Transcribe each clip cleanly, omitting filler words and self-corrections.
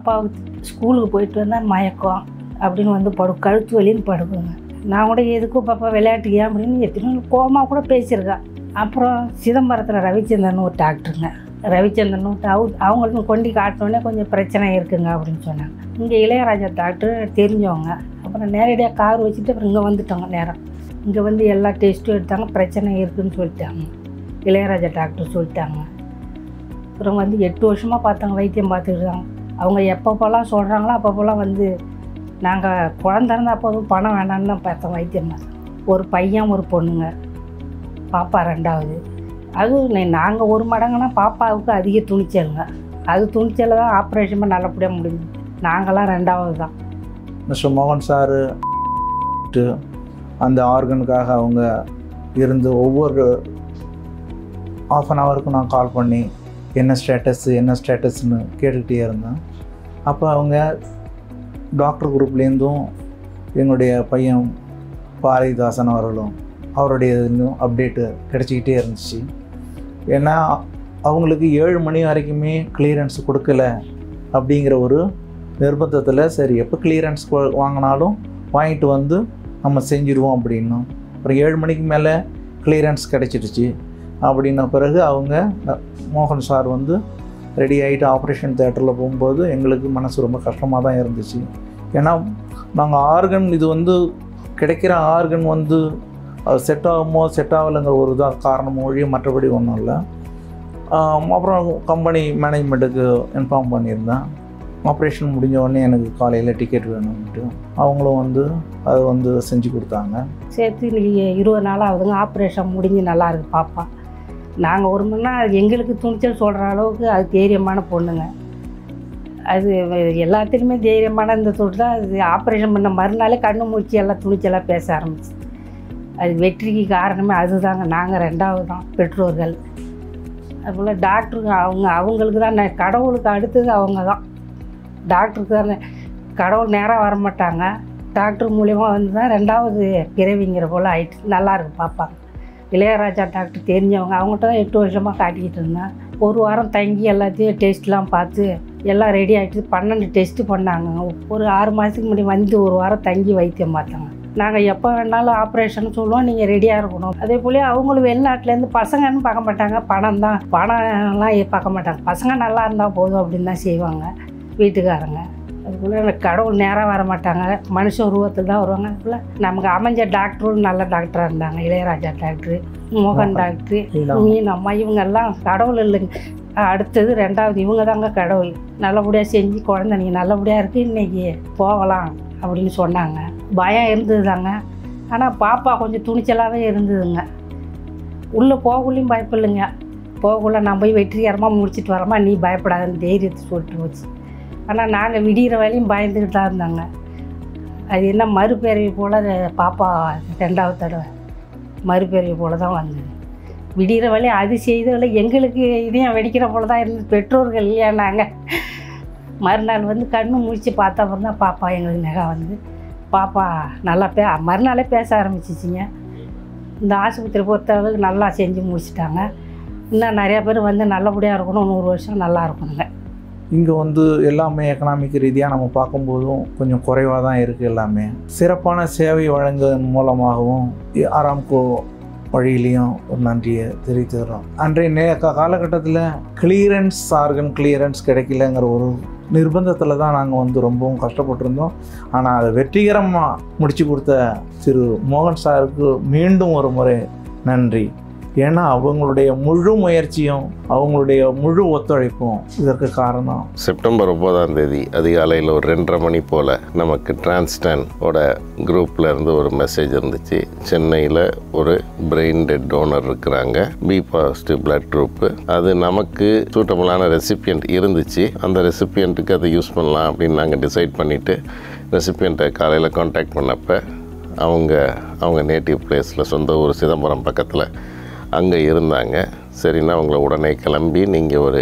பாப்பாவுக்கு ஸ்கூலுக்கு போயிட்டு வந்தால் மயக்கம் அப்படின்னு வந்து கழுத்து வலின்னு படுக்குங்க. நான் கூட எதுக்கும் பாப்பா விளையாட்டுக்கு ஏன் அப்படின்னு எத்தனை கோமா கூட பேசியிருக்கேன். அப்புறம் சிதம்பரத்தில் ரவிச்சந்திரன் ஒரு டாக்டருங்க, ரவிச்சந்திரன் அவங்களுக்கும் கொண்டு காட்டினோடனே கொஞ்சம் பிரச்சனை இருக்குங்க அப்படின்னு சொன்னாங்க. இங்கே இளையராஜா டாக்டர் தெரிஞ்சவங்க. அப்புறம் நேரடியாக கார் வச்சுட்டு அப்புறம் இங்கே வந்துட்டோங்க. நேரம் இங்கே வந்து எல்லா டெஸ்ட்டும் எடுத்தாங்க, பிரச்சனை இருக்குதுன்னு சொல்லிட்டாங்க. இளையராஜா டாக்டர் சொல்லிட்டாங்க. அப்புறம் வந்து 8 வருஷமாக பார்த்தாங்க, வைத்தியம் பார்த்துக்கிட்டாங்க. அவங்க எப்பப்போலாம் சொல்கிறாங்களோ அப்பப்போலாம் வந்து நாங்கள் குழந்த இருந்தால் போதும் பணம் வேண்டான்னு தான் பார்த்தோம் வைத்தியம். ஒரு பையன் ஒரு பொண்ணுங்க, பாப்பா 2வது. அதுவும் நாங்கள் ஒரு மடங்குனா பாப்பாவுக்கு அதிக துணிச்சலுங்க. அது துணிச்சலில் தான் ஆப்ரேஷன் பண்ண நல்லபடியாக முடிஞ்சு. நாங்களாம் 2வது தான். மிஸ்டர் மோகன் சார் அந்த ஆர்கனுக்காக அவங்க இருந்து ஒவ்வொரு ½ அன் ஹவருக்கும் நான் கால் பண்ணி என்ன ஸ்டேட்டஸ்ன்னு கேட்டுக்கிட்டே இருந்தேன். அப்போ அவங்க டாக்டர் குரூப்லேருந்தும் எங்களுடைய பையன் பாரதிதாசன் அவர்களும் அவருடைய இன்னும் அப்டேட்டு கிடச்சிக்கிட்டே இருந்துச்சு. ஏன்னா அவங்களுக்கு 7 மணி வரைக்குமே கிளியரன்ஸ் கொடுக்கல அப்படிங்கிற ஒரு நிர்பந்தத்தில் சரி எப்போ கிளியரன்ஸ் வாங்கினாலும் வாங்கிட்டு வந்து நம்ம செஞ்சுருவோம் அப்படின்னும். அப்புறம் 7 மணிக்கு மேலே கிளியரன்ஸ் கிடச்சிடுச்சு. அப்படின்ன பிறகு அவங்க மோகன் சார் வந்து ரெடி ஆகிட்டு ஆப்ரேஷன் தேட்டரில் போகும்போது எங்களுக்கு மனசு ரொம்ப கஷ்டமாக தான் இருந்துச்சு. ஏன்னா நாங்கள் ஆர்கன் இது வந்து கிடைக்கிற ஆர்கன் வந்து செட் ஆகுமோ செட் ஆகலைங்கிற ஒரு தான் காரணம் ஒழிய மற்றபடி ஒன்றும் இல்லை. அப்புறம் கம்பெனி மேனேஜ்மெண்ட்டுக்கு இன்ஃபார்ம் பண்ணியிருந்தேன். ஆப்ரேஷன் முடிஞ்ச உடனே எனக்கு காலையில் டிக்கெட் வேணும்ட்டு அவங்களும் வந்து அது வந்து செஞ்சு கொடுத்தாங்க. சேர்த்து இன்றைக்கி 20 நாள் ஆகுதுங்க. ஆப்ரேஷன் முடிஞ்சு நல்லா இருக்குது பாப்பா. நாங்கள் ஒரு மணி நேரம் எங்களுக்கு துணிச்சல் சொல்கிற அளவுக்கு அது தைரியமான பொண்ணுங்க. அது எல்லாத்துலேயுமே தைரியமான இந்த தொட்டு தான். அது ஆப்ரேஷன் பண்ண மறுநாளே கண்ணு மூச்சு எல்லாம் துணிச்சலாக பேச ஆரம்பிச்சு. அது வெற்றிக்கு காரணமே அதுதாங்க. நாங்கள் 2வது தான் பெற்றோர்கள். அதுபோல் டாக்டருக்கு அவங்களுக்கு தான் கடவுளுக்கு அடுத்தது அவங்க தான். டாக்டருக்கு தான் கடவுள் நேராக வரமாட்டாங்க. டாக்டர் மூலியமாக வந்து தான் 2வது பிறவிங்கிற போல் ஆயிடுச்சு. நல்லாயிருக்கு பாப்பா. இளையராஜா டாக்டர் தெரிஞ்சவங்க, அவங்கள்ட்ட தான் 8 வருஷமாக காட்டிக்கிட்டு இருந்தேன். ஒரு வாரம் தங்கி எல்லாத்தையும் டெஸ்ட்லாம் பார்த்து எல்லாம் ரெடி ஆகிட்டு 12 டெஸ்ட்டு பண்ணாங்க. ஒரு 6 மாதத்துக்கு முன்னாடி வந்து ஒரு வாரம் தங்கி வைத்தியம் பார்த்தாங்க. நாங்கள் எப்போ வேணாலும் ஆப்ரேஷன் சொல்லுவோம், நீங்கள் ரெடியாக இருக்கணும். அதே போல அவங்களும் வெளிநாட்டிலேருந்து பசங்கன்னு பார்க்க மாட்டாங்க, பணம்லாம் பார்க்க மாட்டாங்க. பசங்க நல்லா இருந்தால் போதும் அப்படின்னு தான் செய்வாங்க வீட்டுக்காரங்க. அதுக்குள்ளே எனக்கு கடவுள் நேராக வர மாட்டாங்க, மனுஷ உருவத்தில் தான் வருவாங்க. அதுக்குள்ளே நமக்கு அமைஞ்ச டாக்டரும் நல்ல டாக்டராக இருந்தாங்க. இளையராஜா டாக்டரு, மோகன் டாக்டரு, மீன் அம்மா, இவங்கெல்லாம் கடவுள் இல்லைங்க. அடுத்தது 2வது இவங்க தாங்க கடவுள். நல்லபடியாக செஞ்சு குழந்தை நீங்கள் நல்லபடியாக இருக்குது, இன்றைக்கி போகலாம் அப்படின்னு சொன்னாங்க. பயம் இருந்தது தாங்க. ஆனால் பாப்பா கொஞ்சம் துணிச்சலாகவே இருந்ததுங்க. உள்ளே போகக்குள்ளேயும் பயப்படலைங்க. போகக்குள்ள நான் போய் வெற்றிகரமாக முடிச்சுட்டு வரமா, நீ பயப்படாதுன்னு தைரியத்தை சொல்லிட்டு போச்சு. ஆனால் நாங்கள் விடிகிற வேலையும் பயந்துக்கிட்டு தான் இருந்தாங்க. அது என்ன மறுபிறவி போல் பாப்பா 2வது தடவை மறுபிறவி போல் தான் வந்தது. விடிகிற வேலையை அது செய்ததில்லை, எங்களுக்கு இதையும் வெடிக்கிற போல் தான் இருந்தது. பெற்றோர்கள் இல்லையா நாங்கள். மறுநாள் வந்து கண்ணு முடிச்சு பார்த்த அப்புறம் தான் பாப்பா எங்களுக்கு நகை வந்து பாப்பா நல்லா மறுநாளே பேச ஆரம்பிச்சிச்சிங்க. இந்த ஆஸ்பத்திரி பொறுத்தளவுக்கு நல்லா செஞ்சு முடிச்சிட்டாங்க. இன்னும் நிறையா பேர் வந்து நல்லபடியாக இருக்கணும், 100 வருஷம் நல்லா இருக்கணுங்க. இங்கே வந்து எல்லாமே எக்கனாமிக் ரீதியாக நம்ம பார்க்கும்போதும் கொஞ்சம் குறைவாக தான் இருக்குது. எல்லாமே சிறப்பான சேவை வழங்குவதன் மூலமாகவும் ஆராம்கோ வழியிலையும் ஒரு நன்றியை தெரிவித்துக்கிறோம். அன்றைய காலகட்டத்தில் ஆர்கன் கிளியரன்ஸ் கிடைக்கலங்கிற ஒரு நிர்பந்தத்தில் தான் நாங்கள் வந்து ரொம்பவும் கஷ்டப்பட்டிருந்தோம். ஆனால் அதை வெற்றிகரமாக முடித்து கொடுத்த திரு மோகன் சாருக்கு மீண்டும் ஒரு முறை நன்றி. ஏன்னா அவங்களுடைய முழு முயற்சியும் அவங்களுடைய முழு ஒத்துழைப்பும் இதற்கு காரணம். செப்டம்பர் 9ஆம் தேதி அதிகாலையில் ஒரு 2:30 மணி போல் நமக்கு டிரான்ஸ்டானோட குரூப்பில் இருந்து ஒரு மெசேஜ் இருந்துச்சு. சென்னையில் ஒரு பிரெயின் டெட் டோனர் இருக்கிறாங்க, B பாசிட்டிவ் பிளட் குரூப்பு. அது நமக்கு சூட்டபிளான ரெசிபியன்ட் இருந்துச்சு. அந்த ரெசிபியண்ட்டுக்கு அதை யூஸ் பண்ணலாம் அப்படின்னு நாங்கள் டிசைட் பண்ணிவிட்டு ரெசிபியண்ட்டை காலையில் காண்டாக்ட் பண்ணப்போ அவங்க நேட்டிவ் பிளேஸில் சொந்த ஊர் சிதம்பரம் பக்கத்தில் அங்கே இருந்தாங்க. சரின்னா அவங்கள உடனே கிளம்பி நீங்கள் ஒரு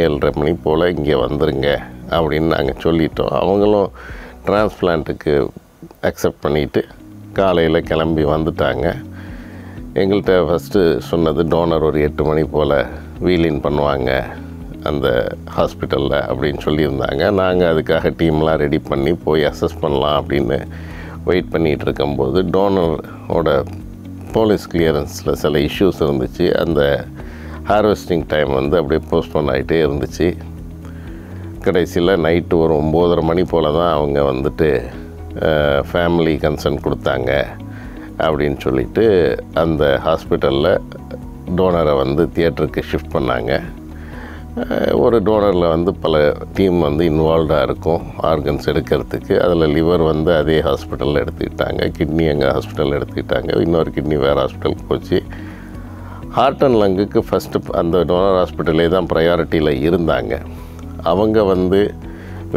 7:30 மணி போல் இங்கே வந்துருங்க அப்படின்னு நாங்கள் சொல்லிட்டோம். அவங்களும் டிரான்ஸ்பிளான்ட்டுக்கு அக்செப்ட் பண்ணிவிட்டு காலையில் கிளம்பி வந்துட்டாங்க. எங்கள்கிட்ட ஃபஸ்ட்டு சொன்னது டோனர் ஒரு 8 மணி போல் வீலின் பண்ணுவாங்க அந்த ஹாஸ்பிட்டலில் அப்படின்னு சொல்லியிருந்தாங்க. நாங்கள் அதுக்காக டீம்லாம் ரெடி பண்ணி போய் அசஸ் பண்ணலாம் அப்படின்னு வெயிட் பண்ணிகிட்டு இருக்கும்போது டோனரோட போலீஸ் கிளியரன்ஸில் சில இஷ்யூஸ் இருந்துச்சு. அந்த ஹார்வெஸ்டிங் டைம் வந்து அப்படியே போஸ்ட்போன் ஆகிட்டே இருந்துச்சு. கடைசியில் நைட்டு ஒரு 9:30 மணி போல் தான் அவங்க வந்துட்டு ஃபேமிலி கன்சர்ன் கொடுத்தாங்க அப்படின்னு சொல்லிட்டு அந்த ஹாஸ்பிட்டலில் டோனரை வந்து தியேட்டருக்கு ஷிஃப்ட் பண்ணாங்க. ஒரு டோனரில் வந்து பல டீம் வந்து இன்வால்வ்டாக இருக்கும் ஆர்கன்ஸ் எடுக்கிறதுக்கு. அதில் லிவர் வந்து அதே ஹாஸ்பிட்டலில் எடுத்துக்கிட்டாங்க, கிட்னி எங்கள் ஹாஸ்பிட்டலில் எடுத்துக்கிட்டாங்க, இன்னொரு கிட்னி வேறு ஹாஸ்பிட்டலுக்கு போச்சு. ஹார்ட் அண்ட் லங்குக்கு ஃபஸ்ட்டு அந்த டோனர் ஹாஸ்பிட்டலே தான் ப்ரையாரிட்டியில் இருந்தாங்க. அவங்க வந்து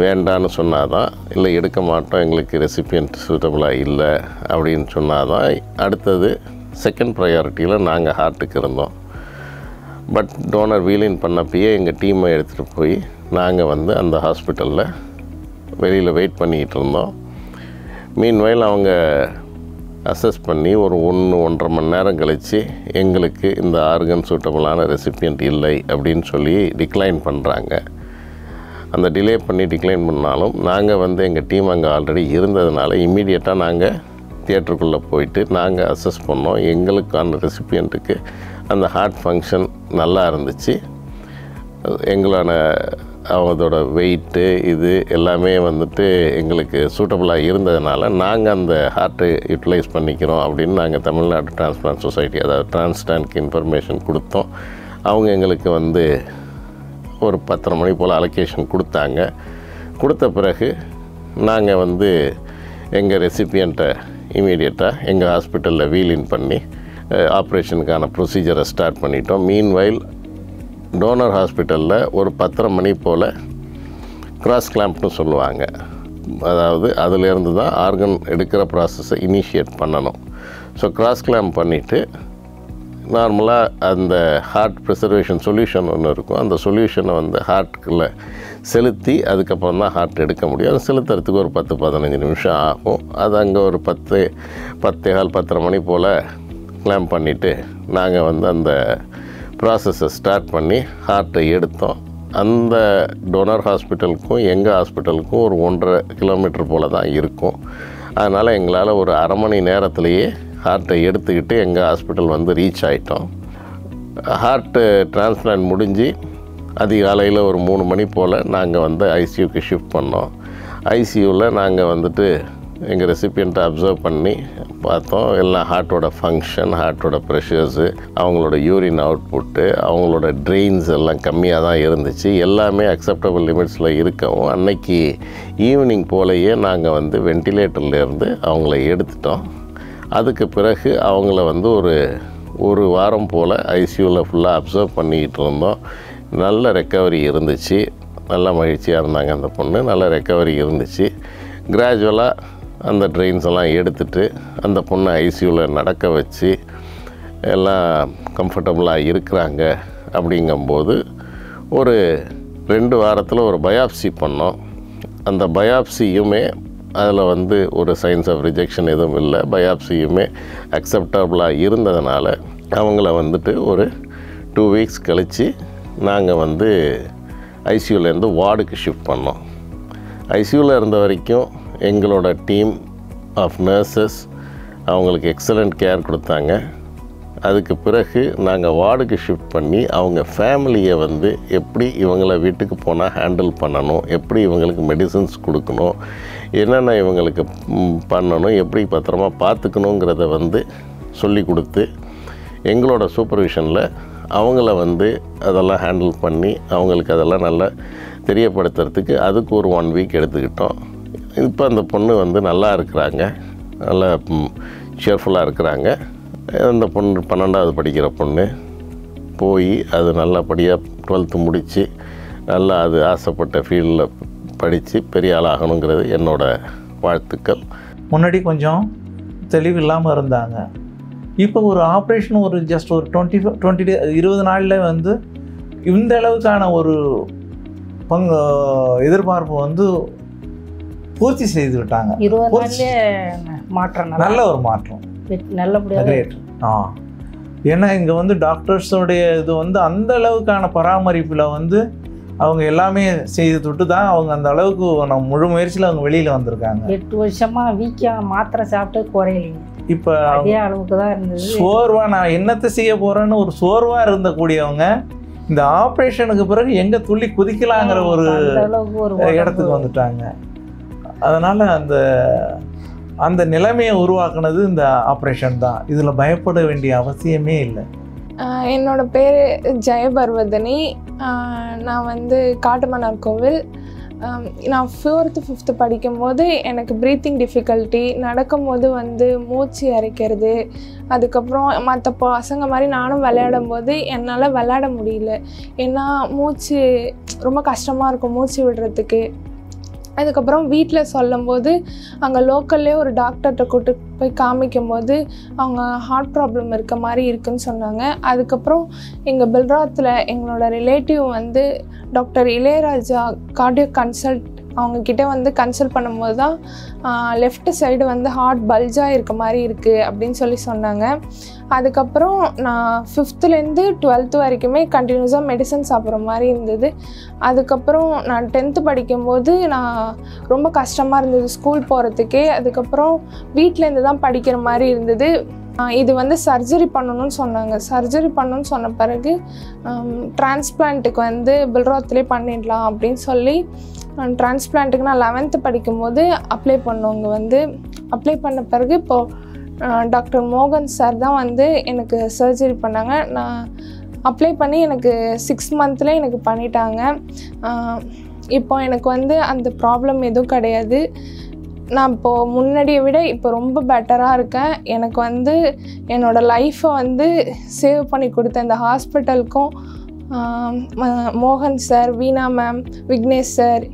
வேண்டான்னு சொன்னால் தான், இல்லை எடுக்க மாட்டோம், எங்களுக்கு ரெசிபியன்ட் சூட்டபுளாக இல்லை அப்படின்னு சொன்னால் தான் அடுத்தது செகண்ட் ப்ரையாரிட்டியில் நாங்கள் ஹார்ட்டுக்கு இருந்தோம். பட் டோனர் வீலின் பண்ணப்பயே எங்கள் டீமை எடுத்துகிட்டு போய் நாங்கள் வந்து அந்த ஹாஸ்பிட்டலில் வெளியில் வெயிட் பண்ணிக்கிட்டு இருந்தோம். மீன்வைல் அவங்க அசஸ் பண்ணி ஒரு 1-1.5 மணி நேரம் கழித்து எங்களுக்கு இந்த ஆர்கன் சூட்டபுளான ரெசிபியன்ட் இல்லை அப்படின்னு சொல்லி டிக்ளைன் பண்ணுறாங்க. அந்த டிலே பண்ணி டிக்ளைன் பண்ணாலும் நாங்கள் வந்து எங்கள் டீம் அங்கே ஆல்ரெடி இருந்ததுனால இம்மீடியட்டாக நாங்கள் தியேட்டருக்குள்ளே போயிட்டு நாங்கள் அசஸ் பண்ணோம். எங்களுக்கான ரெசிபியண்ட்டுக்கு அந்த ஹார்ட் ஃபங்க்ஷன் நல்லா இருந்துச்சு. எங்களான அதோட வெயிட்டு இது எல்லாமே வந்துட்டு எங்களுக்கு சூட்டபுளாக இருந்ததுனால நாங்கள் அந்த ஹார்ட்டை யூட்டிலைஸ் பண்ணிக்கிறோம் அப்படின்னு நாங்கள் தமிழ்நாடு டிரான்ஸ்பிளான்ட் சொசைட்டி, அதாவது டிரான்ஸ்டான்க்கு இன்ஃபர்மேஷன் கொடுத்தோம். அவங்க எங்களுக்கு வந்து ஒரு 10:30 மணி போல் அலோகேஷன் கொடுத்தாங்க. கொடுத்த பிறகு நாங்கள் வந்து எங்கள் ரெசிபியண்ட்டை இமீடியட்டாக எங்கள் ஹாஸ்பிட்டலில் வீலின் பண்ணி ஆப்ரேஷனுக்கான ப்ரொசீஜரை ஸ்டார்ட் பண்ணிட்டோம். மீன்வைல் டோனர் ஹாஸ்பிட்டலில் ஒரு 10:30 மணி போல் கிராஸ் கிளாம்ப்னு சொல்லுவாங்க. அதாவது அதிலேருந்து தான் ஆர்கன் எடுக்கிற ப்ராசஸை இனிஷியேட் பண்ணணும். ஸோ கிராஸ் கிளாம்ப் பண்ணிவிட்டு நார்மலாக அந்த ஹார்ட் ப்ரிசர்வேஷன் சொல்யூஷன் ஒன்று இருக்கும். அந்த சொல்யூஷனை வந்து ஹார்ட்டுக்குள்ளே செலுத்தி அதுக்கப்புறம் தான் ஹார்ட் எடுக்க முடியும். அது செலுத்துறதுக்கு ஒரு 10-15 நிமிஷம் ஆகும். அது அங்கே ஒரு 10:15 மணி போல் கிளாம்ப் பண்ணிவிட்டு நாங்கள் வந்து அந்த ப்ராசஸை ஸ்டார்ட் பண்ணி ஹார்ட்டை எடுத்தோம். அந்த டோனர் ஹாஸ்பிட்டலுக்கும் எங்கள் ஹாஸ்பிட்டலுக்கும் ஒரு 1.5 கிலோமீட்டர் போல் தான் இருக்கும். அதனால் எங்களால் ஒரு அரை மணி நேரத்துலேயே ஹார்ட்டை எடுத்துக்கிட்டு எங்கள் ஹாஸ்பிட்டல் வந்து ரீச் ஆகிட்டோம். ஹார்ட்டு டிரான்ஸ்பிளான்ட் முடிஞ்சு அதிகாலையில் ஒரு 3 மணி போல் நாங்கள் வந்து ஐசியூக்கு ஷிஃப்ட் பண்ணோம். ஐசியூவில் நாங்கள் வந்துட்டு எங்கள் ரெசிபியண்ட்டை அப்சர்வ் பண்ணி பார்த்தோம். எல்லாம் ஹார்ட்டோட ஃபங்க்ஷன், ஹார்ட்டோட ப்ரெஷர்ஸு, அவங்களோட யூரின் அவுட்புட்டு, அவங்களோட ட்ரெயின்ஸ் எல்லாம் கம்மியாக தான் இருந்துச்சு. எல்லாமே அக்செப்டபிள் லிமிட்ஸில் இருக்கவும் அன்னைக்கு ஈவினிங் போலையே நாங்கள் வந்து வெண்டிலேட்டர்லேருந்து அவங்கள எடுத்துட்டோம். அதுக்கு பிறகு அவங்கள வந்து ஒரு வாரம் போல் ஐசியூவில் ஃபுல்லாக அப்சர்வ் பண்ணிக்கிட்டு இருந்தோம். நல்ல ரெக்கவரி இருந்துச்சு. நல்ல மகிழ்ச்சியாக இருந்தாங்க அந்த பொண்ணு. நல்ல ரெக்கவரி இருந்துச்சு. கிராஜுவலாக அந்த ட்ரெயின்ஸ் எல்லாம் எடுத்துகிட்டு அந்த பொண்ணை ஐசியூவில் நடக்க வச்சு எல்லாம் கம்ஃபர்டபுளாக இருக்கிறாங்க. அப்படிங்கும்போது ஒரு 2 வாரத்தில் ஒரு பயாப்சி பண்ணோம். அந்த பயாப்சியுமே அதில் வந்து ஒரு சைன்ஸ் ஆஃப் ரிஜெக்ஷன் எதுவும் இல்லை. பயாப்சியுமே அக்செப்டபுளாக இருந்ததுனால அவங்கள வந்துட்டு ஒரு 2 வீக்ஸ் கழித்து நாங்கள் வந்து ஐசியூலேருந்து வார்டுக்கு ஷிஃப்ட் பண்ணோம். ஐசியூவில் இருந்த வரைக்கும் எங்களோட டீம் ஆஃப் நர்சஸ் அவங்களுக்கு எக்ஸலண்ட் கேர் கொடுத்தாங்க. அதுக்கு பிறகு நாங்கள் வார்டுக்கு ஷிஃப்ட் பண்ணி அவங்க ஃபேமிலியை வந்து எப்படி இவங்களை வீட்டுக்கு போனால் ஹேண்டில் பண்ணணும், எப்படி இவங்களுக்கு மெடிசன்ஸ் கொடுக்கணும், என்னென்ன இவங்களுக்கு பண்ணணும், எப்படி பத்திரமா பார்த்துக்கணுங்கிறத வந்து சொல்லி கொடுத்து எங்களோட சூப்பர்விஷனில் அவங்கள வந்து அதெல்லாம் ஹேண்டில் பண்ணி அவங்களுக்கு அதெல்லாம் நல்லா தெரியப்படுத்துறதுக்கு அதுக்கு ஒரு 1 வீக் எடுத்துக்கிட்டோம். இப்போ அந்த பொண்ணு வந்து நல்லா இருக்கிறாங்க, நல்லா ஷேர்ஃபுல்லாக இருக்கிறாங்க. அந்த பொண்ணு 12வது படிக்கிற பொண்ணு போய் அது நல்லபடியாக 12th முடித்து நல்லா அது ஆசைப்பட்ட ஃபீல்டில் படித்து பெரிய ஆள் ஆகணுங்கிறது என்னோடய வாழ்த்துக்கள். முன்னாடி கொஞ்சம் தெளிவு இல்லாமல் இருந்தாங்க. இப்போ ஒரு ஆப்ரேஷன் ஒரு ஜஸ்ட் ஒரு 20 நாளில் வந்து இந்த அளவுக்கான ஒரு எதிர்பார்ப்பு வந்து பூர்த்தி செய்து விட்டாங்க. 20 நாள்லேயே மாற்றம், நல்ல ஒரு மாற்றம், நல்லபடியாக. ஏன்னா இங்கே வந்து டாக்டர்ஸோடைய இது வந்து அந்த அளவுக்கான பராமரிப்பில் வந்து அவங்க எல்லாமே செய்து தொட்டு தான் அவங்க அந்த அளவுக்கு நம்ம முழு முயற்சியில் அவங்க வெளியில் வந்திருக்காங்க. 8 வருஷமாக வீக்கம் மாத்திரை சாப்பிட்டு குறையலைங்க. இப்போ அதே அளவுக்கு தான் இருந்தது. சோர்வாக நான் என்னத்தை செய்ய போகிறேன்னு ஒரு சோர்வாக இருந்தக்கூடியவங்க இந்த ஆப்ரேஷனுக்கு பிறகு எங்கே துள்ளி குதிக்கலாங்கிற ஒரு இடத்துக்கு வந்துட்டாங்க. அதனால் அந்த நிலைமையை உருவாக்குனது இந்த ஆப்ரேஷன் தான். இதில் பயப்பட வேண்டிய அவசியமே இல்லை. என்னோட பேர் ஜெயபர்வதனி. நான் வந்து காட்டுமன்னார் கோவில். நான் 4th 5th படிக்கும்போது எனக்கு ப்ரீத்திங் டிஃபிகல்ட்டி, நடக்கும்போது வந்து மூச்சு இறைக்கிறது, அதுக்கப்புறம் மற்ற பசங்க மாதிரி நானும் விளையாடும் போது என்னால் விளையாட முடியல. ஏன்னா மூச்சு ரொம்ப கஷ்டமாக இருக்கும் மூச்சு விடுறதுக்கு. அதுக்கப்புறம் வீட்டில் சொல்லும்போது அங்கே லோக்கல்லே ஒரு டாக்டர்கிட்ட கூட்டு போய் காமிக்கும் போது அவங்க ஹார்ட் ப்ராப்ளம் இருக்க மாதிரி இருக்குதுன்னு சொன்னாங்க. அதுக்கப்புறம் எங்கள் பெல்ராத்தில் எங்களோட ரிலேட்டிவ் வந்து டாக்டர் இளையராஜா கார்டியோ கன்சல்ட் அவங்கக்கிட்ட வந்து கன்சல்ட் பண்ணும்போது தான் லெஃப்ட் சைடு வந்து ஹார்ட் பல்ஜாக இருக்க மாதிரி இருக்குது அப்படின்னு சொன்னாங்க. அதுக்கப்புறம் நான் 5th-லேருந்து 12th வரைக்குமே கண்டினியூஸாக மெடிசன் சாப்பிட்ற மாதிரி இருந்தது. அதுக்கப்புறம் நான் 10th படிக்கும்போது நான் ரொம்ப கஷ்டமாக இருந்தது ஸ்கூல் போகிறதுக்கே. அதுக்கப்புறம் வீட்டிலேருந்து தான் படிக்கிற மாதிரி இருந்தது. இது வந்து சர்ஜரி பண்ணணும்னு சொன்னாங்க. சர்ஜரி பண்ணணும்னு சொன்ன பிறகு டிரான்ஸ்பிளான்ட்டுக்கு வந்து பெல்ராத்லேயே பண்ணிடலாம் அப்படின்னு சொல்லி டிரான்ஸ்பிளான்ட்டுக்கு நான் 11th படிக்கும்போது அப்ளை பண்ணவங்க வந்து அப்ளை பண்ண பிறகு இப்போது டாக்டர் மோகன் சார் தான் வந்து எனக்கு சர்ஜரி பண்ணாங்க. நான் அப்ளை பண்ணி எனக்கு 6 monthல எனக்கு பண்ணிட்டாங்க. இப்போ எனக்கு வந்து அந்த ப்ராப்ளம் எதுவும் கிடையாது. நான் இப்போது முன்னாடியை விட இப்போ ரொம்ப பெட்டராக இருக்கேன். எனக்கு வந்து என்னோடய லைஃப்பை வந்து சேவ் பண்ணி கொடுத்த இந்த ஹாஸ்பிட்டலுக்கும் மோகன் sir, Veena ma'am, Vignesh sir,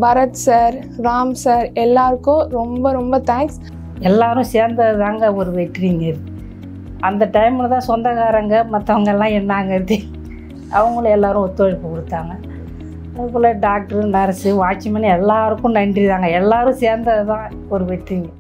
Bharat sir, Ram sir எல்லாருக்கும் ரொம்ப ரொம்ப தேங்க்ஸ். எல்லாரும் சேர்ந்தது தாங்க ஒரு வெற்றிங்க. அந்த டைமில் தான் சொந்தக்காரங்க மற்றவங்கெல்லாம் என்னங்கிறது அவங்களும் எல்லோரும் ஒத்துழைப்பு கொடுத்தாங்க. அதுபோல் டாக்டரு, நர்ஸு, வாட்ச்மேன் எல்லாருக்கும் நன்றி தாங்க. எல்லோரும் சேர்ந்தது தான் ஒரு வெற்றிங்க.